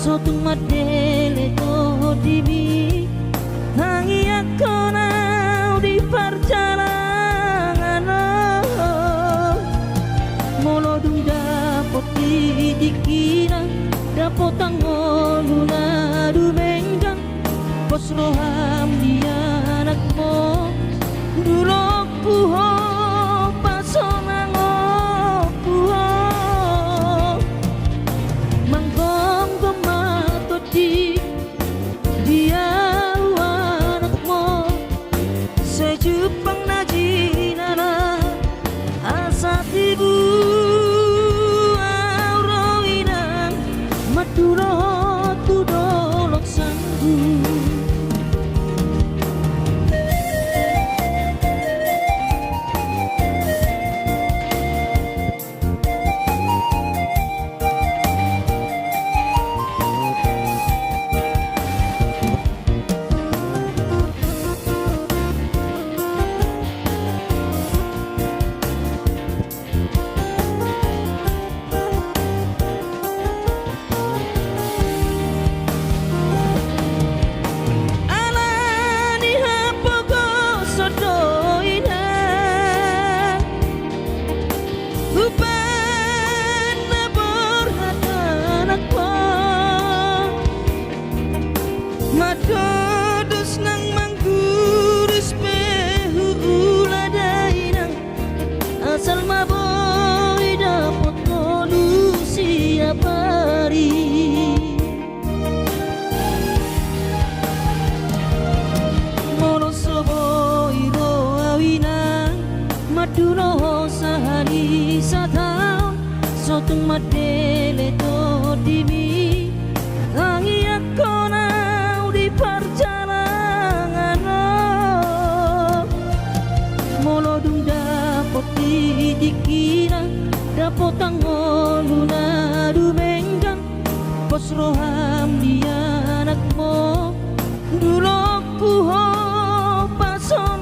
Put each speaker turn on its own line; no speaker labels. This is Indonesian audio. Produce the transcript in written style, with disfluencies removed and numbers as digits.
sotung madele to dibi tangi aku nau di perjalanan molo dung dapot di dikina dapot tango luna dumenggang pos roham dia anakmu dulok puho pasonango puho manggong gemato di dia anakmu sejupang najinana asa tibu auroinan maduro tudolok sanggu. Madodos nang mangguris pehu uladainang asal maboy dapot kolusi apari mono soboy ro awinang maduno sahari satau sotung madele to dimi tangi aku perjalanan molodung dapot di dikina dapot tango luna dumenggang pos roham dia anakmu dulok puho pason